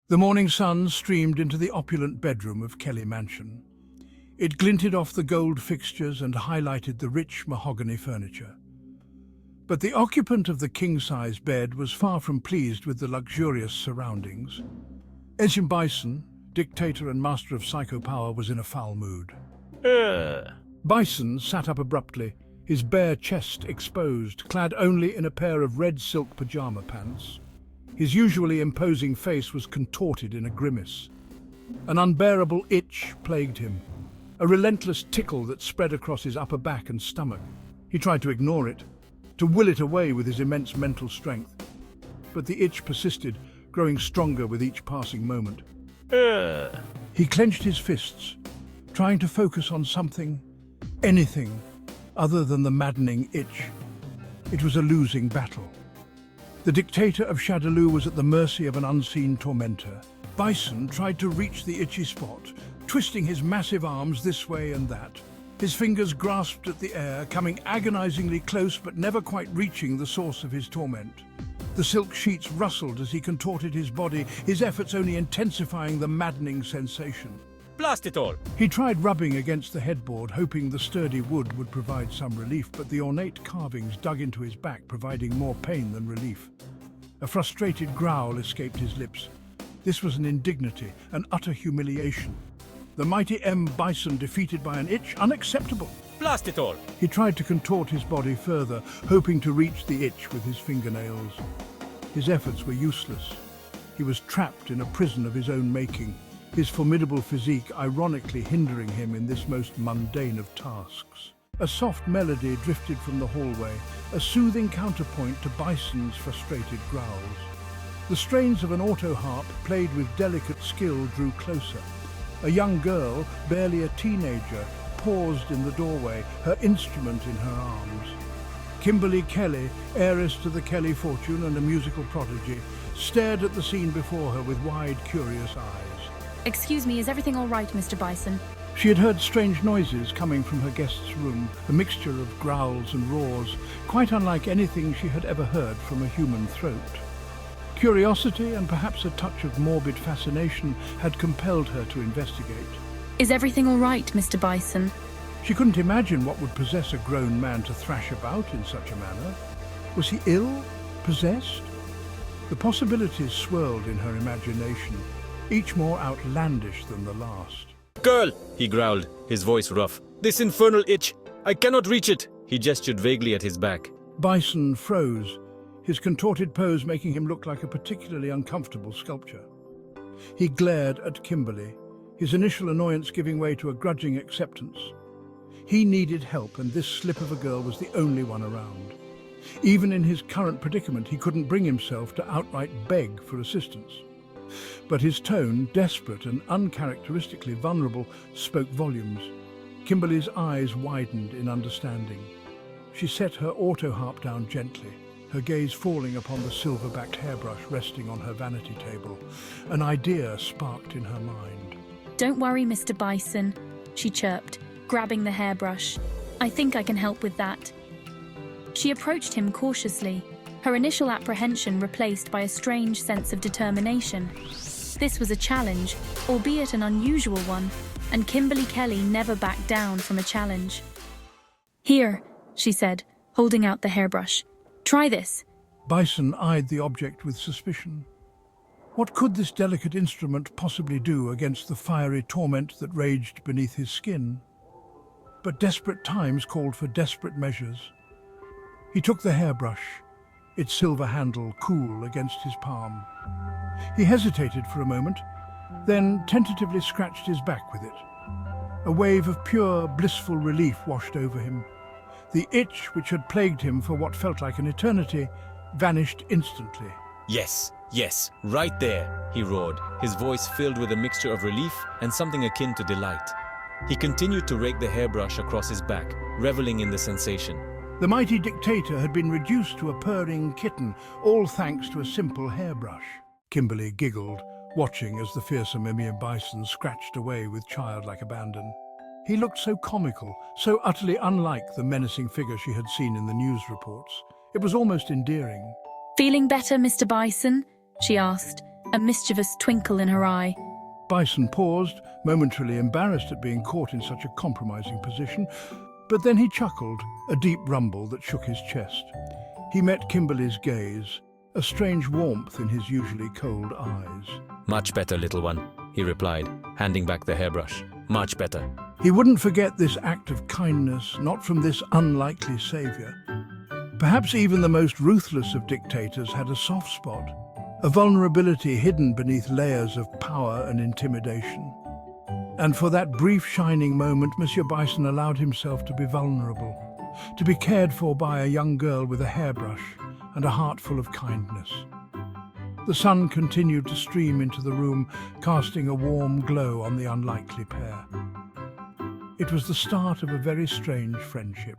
The morning sun streamed into the opulent bedroom of Kelly Mansion. It glinted off the gold fixtures and highlighted the rich mahogany furniture. But the occupant of the king-size bed was far from pleased with the luxurious surroundings. Bison, dictator and master of psycho-power, was in a foul mood. Bison sat up abruptly, his bare chest exposed, clad only in a pair of red silk pajama pants. His usually imposing face was contorted in a grimace. An unbearable itch plagued him, a relentless tickle that spread across his upper back and stomach. He tried to ignore it, to will it away with his immense mental strength. But the itch persisted, growing stronger with each passing moment. He clenched his fists, trying to focus on something, anything, other than the maddening itch. It was a losing battle. The dictator of Shadaloo was at the mercy of an unseen tormentor. Bison tried to reach the itchy spot, twisting his massive arms this way and that. His fingers grasped at the air, coming agonizingly close but never quite reaching the source of his torment. The silk sheets rustled as he contorted his body, his efforts only intensifying the maddening sensation. Blast it all! He tried rubbing against the headboard, hoping the sturdy wood would provide some relief, but the ornate carvings dug into his back, providing more pain than relief. A frustrated growl escaped his lips. This was an indignity, an utter humiliation. The mighty Bison defeated by an itch? Unacceptable! Blast it all! He tried to contort his body further, hoping to reach the itch with his fingernails. His efforts were useless. He was trapped in a prison of his own making, his formidable physique ironically hindering him in this most mundane of tasks. A soft melody drifted from the hallway, a soothing counterpoint to Bison's frustrated growls. The strains of an auto harp, played with delicate skill, drew closer. A young girl, barely a teenager, paused in the doorway, her instrument in her arms. Kimberly Kelly, heiress to the Kelly fortune and a musical prodigy, stared at the scene before her with wide, curious eyes. Excuse me, is everything all right, Mr. Bison? She had heard strange noises coming from her guest's room, a mixture of growls and roars, quite unlike anything she had ever heard from a human throat. Curiosity and perhaps a touch of morbid fascination had compelled her to investigate. Is everything all right, Mr. Bison? She couldn't imagine what would possess a grown man to thrash about in such a manner. Was he ill? Possessed? The possibilities swirled in her imagination, each more outlandish than the last. Girl, he growled, his voice rough. This infernal itch! I cannot reach it! He gestured vaguely at his back. Bison froze, his contorted pose making him look like a particularly uncomfortable sculpture. He glared at Kimberly, his initial annoyance giving way to a grudging acceptance. He needed help, and this slip of a girl was the only one around. Even in his current predicament, he couldn't bring himself to outright beg for assistance. But his tone, desperate and uncharacteristically vulnerable, spoke volumes. Kimberly's eyes widened in understanding. She set her auto harp down gently, her gaze falling upon the silver-backed hairbrush resting on her vanity table. An idea sparked in her mind. Don't worry, Mr. Bison, she chirped, grabbing the hairbrush. I think I can help with that. She approached him cautiously, her initial apprehension replaced by a strange sense of determination. This was a challenge, albeit an unusual one, and Kimberly Kelly never backed down from a challenge. Here, she said, holding out the hairbrush. Try this. Bison eyed the object with suspicion. What could this delicate instrument possibly do against the fiery torment that raged beneath his skin? But desperate times called for desperate measures. He took the hairbrush, its silver handle cool against his palm. He hesitated for a moment, then tentatively scratched his back with it. A wave of pure, blissful relief washed over him. The itch, which had plagued him for what felt like an eternity, vanished instantly. Yes, yes, right there, he roared, his voice filled with a mixture of relief and something akin to delight. He continued to rake the hairbrush across his back, reveling in the sensation. The mighty dictator had been reduced to a purring kitten, all thanks to a simple hairbrush. Kimberly giggled, watching as the fearsome Bison scratched away with childlike abandon. He looked so comical, so utterly unlike the menacing figure she had seen in the news reports. It was almost endearing. Feeling better, Mr. Bison? She asked, a mischievous twinkle in her eye. Bison paused, momentarily embarrassed at being caught in such a compromising position, but then he chuckled, a deep rumble that shook his chest. He met Kimberly's gaze, a strange warmth in his usually cold eyes. Much better, little one, he replied, handing back the hairbrush. Much better. He wouldn't forget this act of kindness, not from this unlikely savior. Perhaps even the most ruthless of dictators had a soft spot, a vulnerability hidden beneath layers of power and intimidation. And for that brief shining moment, Monsieur Bison allowed himself to be vulnerable, to be cared for by a young girl with a hairbrush and a heart full of kindness. The sun continued to stream into the room, casting a warm glow on the unlikely pair. It was the start of a very strange friendship.